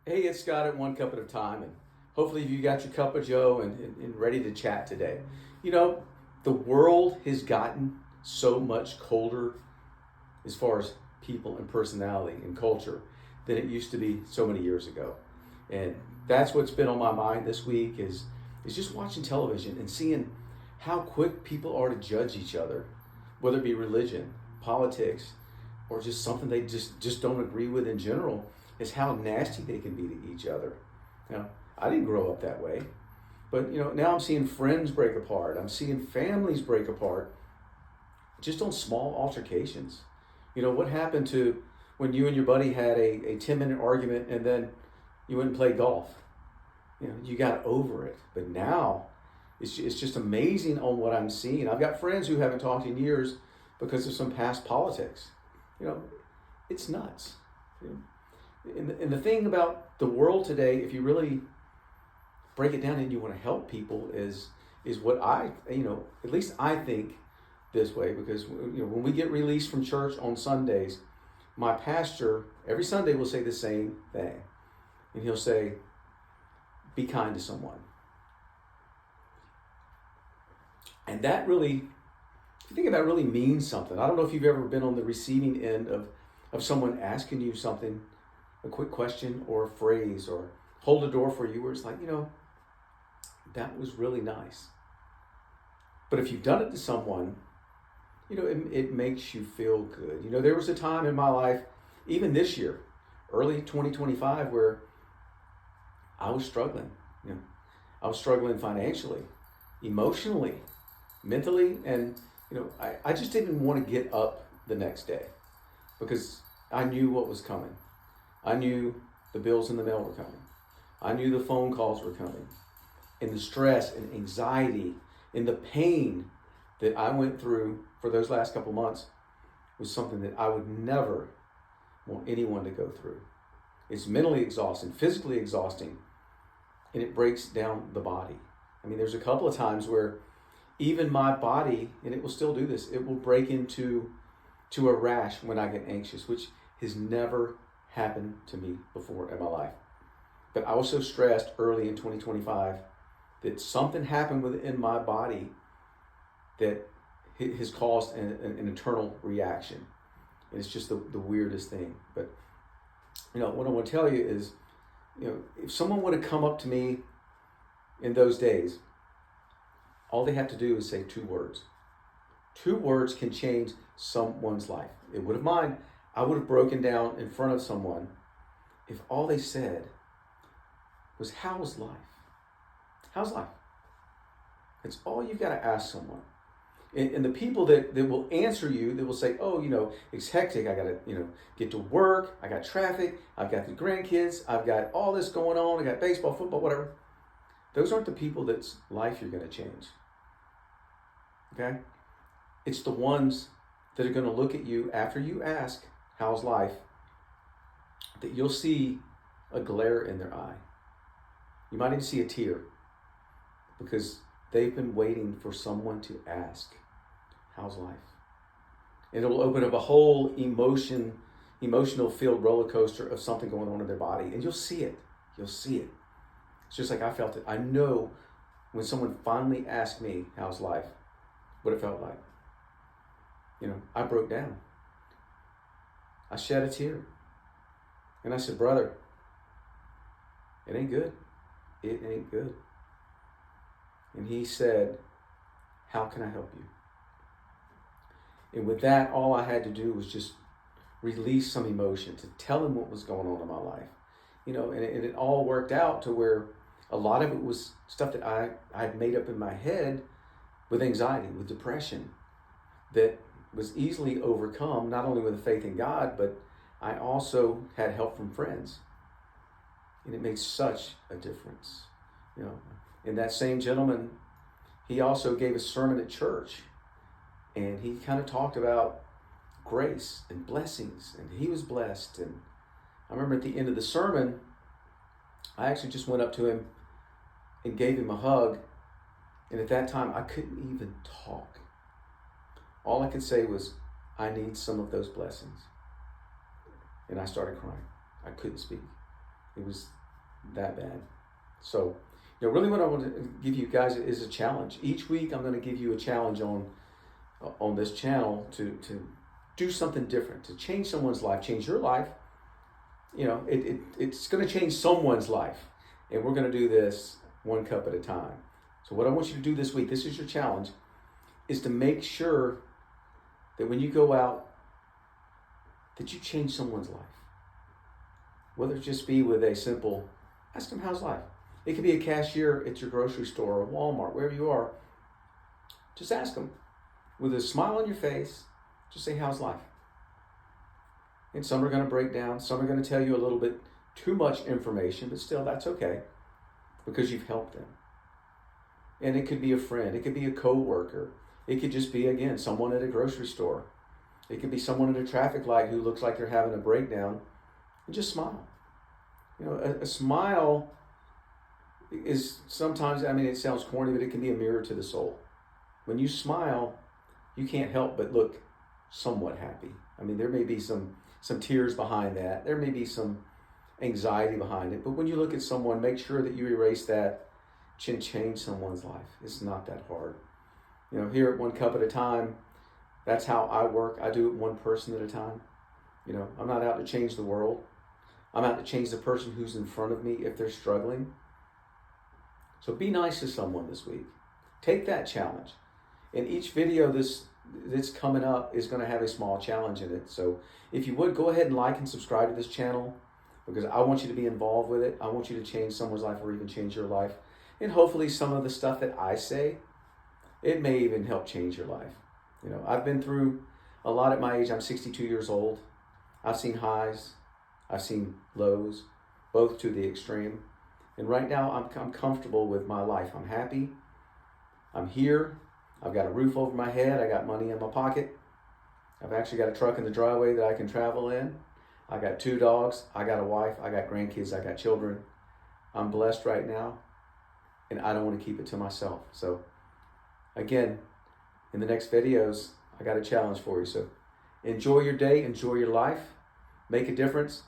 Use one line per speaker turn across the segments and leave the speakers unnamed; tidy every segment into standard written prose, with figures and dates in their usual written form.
Hey, it's Scott at One Cup at a Time, and hopefully you got your cup of Joe and ready to chat today. You know, the world has gotten so much colder as far as people and personality and culture than it used to be so many years ago. And that's what's been on my mind this week is just watching television and seeing how quick people are to judge each other, whether it be religion, politics, or just something they just don't agree with in general, is how nasty they can be to each other. Now, I didn't grow up that way, but now I'm seeing friends break apart. I'm seeing families break apart just on small altercations. What happened to when you and your buddy had a 10-minute argument and then you went and played golf? You got over it. But now it's just amazing on what I'm seeing. I've got friends who haven't talked in years because of some past politics. It's nuts. And the thing about the world today, if you really break it down and you want to help people, is what at least I think this way, because when we get released from church on Sundays, my pastor every Sunday will say the same thing, and he'll say, "Be kind to someone," and that really, if you think about it, really means something. I don't know if you've ever been on the receiving end of someone asking you something, a quick question or a phrase, or hold a door for you, where it's like, that was really nice. But if you've done it to someone, it makes you feel good. There was a time in my life, even this year, early 2025, where I was struggling. I was struggling financially, emotionally, mentally, and I just didn't want to get up the next day because I knew what was coming. I knew the bills in the mail were coming. I knew the phone calls were coming. And the stress and anxiety and the pain that I went through for those last couple months was something that I would never want anyone to go through. It's mentally exhausting, physically exhausting, and it breaks down the body. There's a couple of times where even my body, and it will still do this, it will break into a rash when I get anxious, which has never happened to me before in my life. But I was so stressed early in 2025 that something happened within my body that has caused an internal reaction. And it's just the weirdest thing. But what I want to tell you is, if someone would have come up to me in those days, all they have to do is say two words. Two words can change someone's life. It would have mine. I would have broken down in front of someone if all they said was, "How's life? How's life?" It's all you've got to ask someone. And the people that will answer you, that will say, "Oh, it's hectic. I got to, get to work. I got traffic. I've got the grandkids. I've got all this going on. I got baseball, football, whatever." Those aren't the people that's life you're going to change. Okay? It's the ones that are going to look at you after you ask, "How's life?" that you'll see a glare in their eye. You might even see a tear because they've been waiting for someone to ask, "How's life?" And it'll open up a whole emotional filled roller coaster of something going on in their body. And you'll see it. You'll see it. It's just like I felt it. I know when someone finally asked me, "How's life?" what it felt like. I broke down. I shed a tear. And I said, "Brother, it ain't good. It ain't good." And he said, "How can I help you?" And with that, all I had to do was just release some emotion, to tell him what was going on in my life. And it all worked out to where a lot of it was stuff that I had made up in my head with anxiety, with depression, that was easily overcome, not only with faith in God, but I also had help from friends. And it made such a difference. And that same gentleman, he also gave a sermon at church, and he kind of talked about grace and blessings, and he was blessed. And I remember at the end of the sermon, I actually just went up to him and gave him a hug. And at that time, I couldn't even talk. All I could say was, "I need some of those blessings." And I started crying. I couldn't speak. It was that bad. So, really what I want to give you guys is a challenge. Each week I'm going to give you a challenge on this channel to do something different, to change someone's life, change your life. It's going to change someone's life. And we're going to do this one cup at a time. So what I want you to do this week, this is your challenge, is to make sure that when you go out, that you change someone's life. Whether it just be with a simple, ask them how's life. It could be a cashier at your grocery store or Walmart, wherever you are. Just ask them with a smile on your face, just say, how's life? And some are going to break down. Some are going to tell you a little bit too much information, but still that's okay because you've helped them. And it could be a friend. It could be a coworker. It could just be, again, someone at a grocery store. It could be someone at a traffic light who looks like they're having a breakdown. And just smile. A smile is sometimes, it sounds corny, but it can be a mirror to the soul. When you smile, you can't help but look somewhat happy. There may be some tears behind that. There may be some anxiety behind it. But when you look at someone, make sure that you erase that and change someone's life. It's not that hard. Here at One Cup at a Time, that's how I work. I do it one person at a time. I'm not out to change the world. I'm out to change the person who's in front of me if they're struggling. So be nice to someone this week. Take that challenge. And each video that's coming up is going to have a small challenge in it. So if you would, go ahead and like and subscribe to this channel because I want you to be involved with it. I want you to change someone's life or even change your life. And hopefully some of the stuff that I say, it may even help change your life. I've been through a lot at my age. I'm 62 years old. I've seen highs. I've seen lows, both to the extreme. And right now I'm comfortable with my life. I'm happy. I'm here. I've got a roof over my head. I got money in my pocket. I've actually got a truck in the driveway that I can travel in. I got 2 dogs. I got a wife. I got grandkids. I got children. I'm blessed right now. And I don't want to keep it to myself. So again, in the next videos, I got a challenge for you. So enjoy your day. Enjoy your life. Make a difference.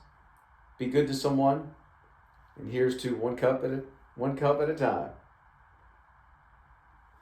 Be good to someone. And here's to one cup at a time.